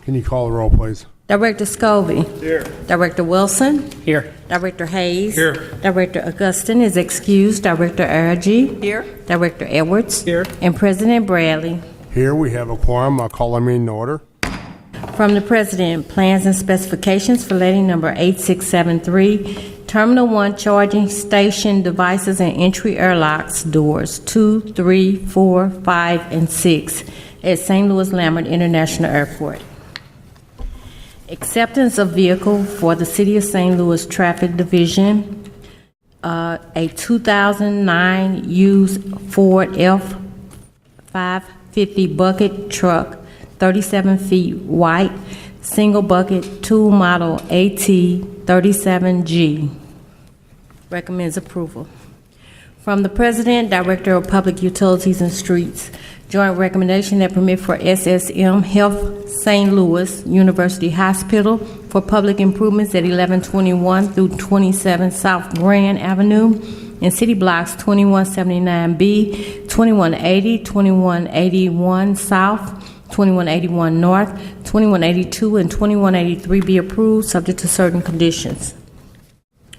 Can you call the roll, please? Director Scovey. Here. Director Wilson. Here. Director Hayes. Here. Director Augustin is excused. Director Aragy. Here. Director Edwards. Here. And President Bradley. Here we have a quorum. I'll call our meeting to order. From the President, plans and specifications for letting number 8673, Terminal 1 charging station devices and entry airlocks doors 2, 3, 4, 5, and 6 at St. Louis Lambert International Airport. Acceptance of vehicle for the City of St. Louis Traffic Division, a 2009 used Ford F-550 bucket truck, 37 feet white, single bucket, tool model AT37G. Recommends approval. From the President, Director of Public Utilities and Streets, joint recommendation that permit for SSM Health St. Louis University Hospital for public improvements at 1121 through 27 South Grand Avenue in City Blocks 2179B, 2180, 2181 South, 2181 North, 2182, and 2183 be approved, subject to certain conditions.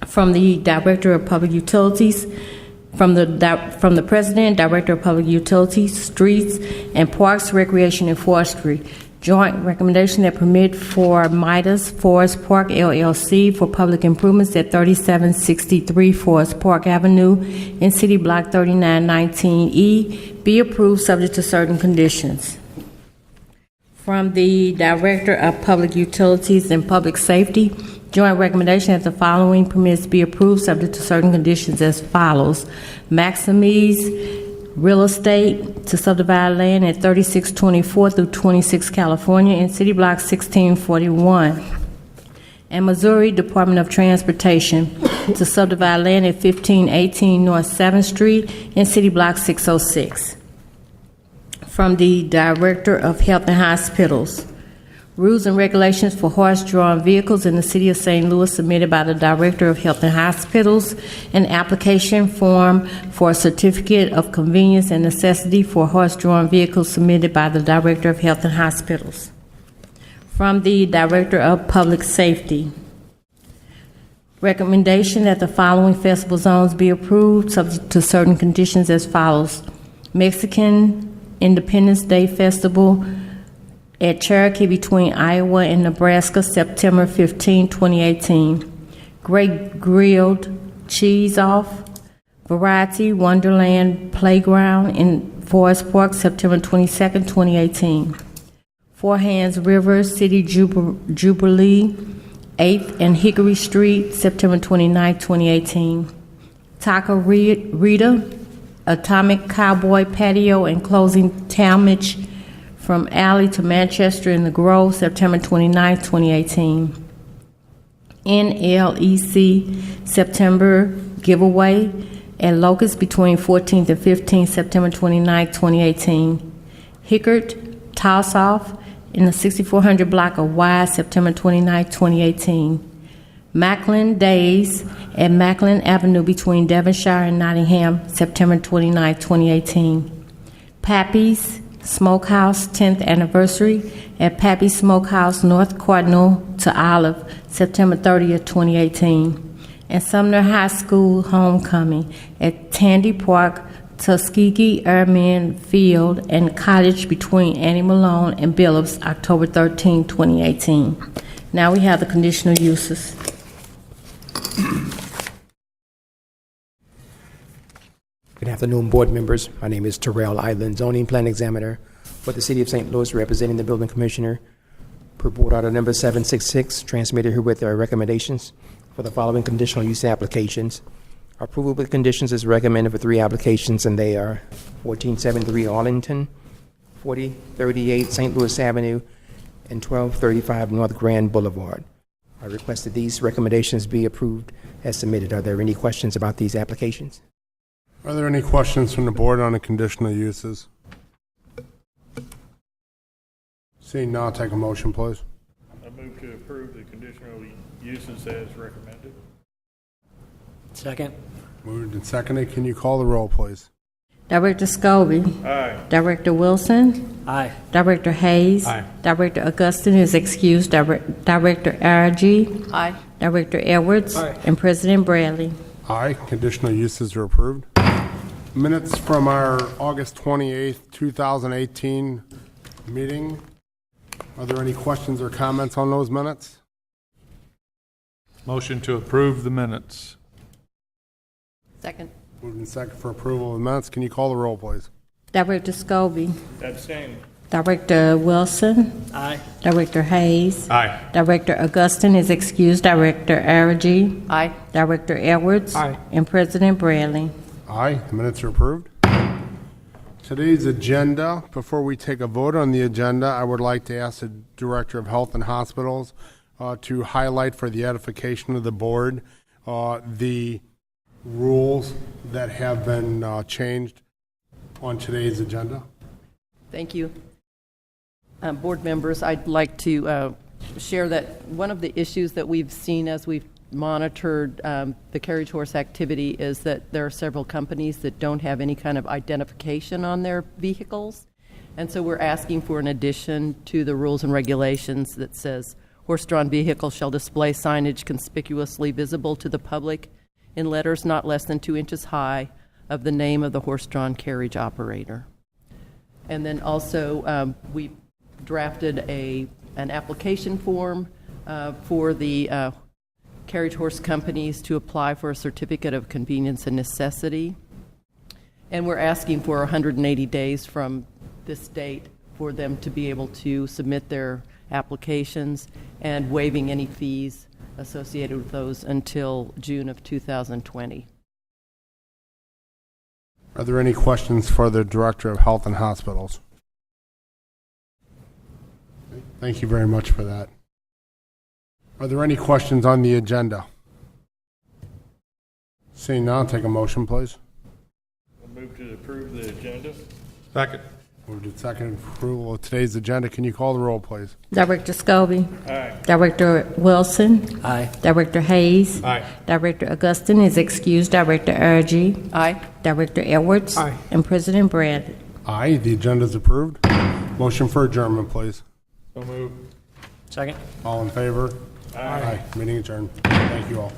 From the Director of Public Utilities, from the President, Director of Public Utilities, Streets, and Parks, Recreation, and Forestry, joint recommendation that permit for Midas Forest Park LLC for public improvements at 3763 Forest Park Avenue in City Block 3919E be approved, subject to certain conditions. From the Director of Public Utilities and Public Safety, joint recommendation that the following permits be approved, subject to certain conditions as follows. Maximise Real Estate to subdivide land at 3624 through 26 California in City Block 1641. And Missouri Department of Transportation to subdivide land at 1518 North 7th Street in City Block 606. From the Director of Health and Hospitals, rules and regulations for horse-drawn vehicles in the City of St. Louis submitted by the Director of Health and Hospitals, an application form for a certificate of convenience and necessity for horse-drawn vehicles submitted by the Director of Health and Hospitals. From the Director of Public Safety, recommendation that the following festival zones be approved, subject to certain conditions as follows. Mexican Independence Day Festival at Cherokee between Iowa and Nebraska, September 15, 2018. Great Grilled Cheese Off, Variety Wonderland Playground in Forest Park, September 22, 2018. Four Hands River City Jubilee, 8th and Hickory Street, September 29, 2018. Taco Rita, Atomic Cowboy Patio and Closing Talmadge from Alley to Manchester in the Grove, September 29, 2018. NLEC September Giveaway at Locust between 14th and 15th September 29, 2018. Hickert Toss-Off in the 6400 block of Wise, September 29, 2018. Macklin Days at Macklin Avenue between Devonshire and Nottingham, September 29, 2018. Pappy's Smokehouse 10th Anniversary at Pappy's Smokehouse, North Cardinal to Olive, September 30, 2018. And Sumner High School Homecoming at Tandy Park, Tuskegee Airmen Field, and Cottage between Annie Malone and Billups, October 13, 2018. Now we have the conditional uses. Good afternoon, board members. My name is Terrell Island, zoning plan examiner for the City of St. Louis, representing the building commissioner. Per board order number 766, transmitted herewith our recommendations for the following conditional use applications. Approval with conditions is recommended for three applications, and they are 1473 Arlington, 4038 St. Louis Avenue, and 1235 North Grand Boulevard. I request that these recommendations be approved as submitted. Are there any questions about these applications? Are there any questions from the board on the conditional uses? Seeing none, I'll take a motion, please. I move to approve the conditional uses as recommended. Second. Moved and seconded. Can you call the roll, please? Director Scobie. Aye. Director Wilson. Aye. Director Hayes. Aye. Director Augustin is excused. Director Araji. Aye. Director Edwards. Aye. And President Bradley. Aye. Conditional uses are approved. Minutes from our August 28th, 2018 meeting. Are there any questions or comments on those minutes? Motion to approve the minutes. Second. Moved in second for approval of the minutes. Can you call the roll, please? Director Scobie. Abstain. Director Wilson. Aye. Director Hayes. Aye. Director Augustin is excused. Director Araji. Aye. Director Edwards. Aye. And President Bradley. Aye, the minutes are approved. Today's agenda, before we take a vote on the agenda, I would like to ask the Director of Health and Hospitals to highlight for the edification of the board the rules that have been changed on today's agenda. Thank you. Board members, I'd like to share that one of the issues that we've seen as we've monitored the carriage horse activity is that there are several companies that don't have any kind of identification on their vehicles. And so we're asking for an addition to the rules and regulations that says horse-drawn vehicles shall display signage conspicuously visible to the public in letters not less than 2 inches high of the name of the horse-drawn carriage operator. And then also we drafted an application form for the carriage horse companies to apply for a certificate of convenience and necessity. And we're asking for 180 days from this date for them to be able to submit their applications and waiving any fees associated with those until June of 2020. Are there any questions for the Director of Health and Hospitals? Thank you very much for that. Are there any questions on the agenda? Seeing none, take a motion, please. I move to approve the agenda. Second. Moved to second approval of today's agenda. Can you call the roll, please? Director Scobie. Aye. Director Wilson. Aye. Director Hayes. Aye. Director Augustin is excused. Director Araji. Aye. Director Edwards. Aye. And President Bradley. Aye, the agenda is approved. Motion for adjournment, please. So moved. Second. All in favor? Aye. Meeting adjourned. Thank you all.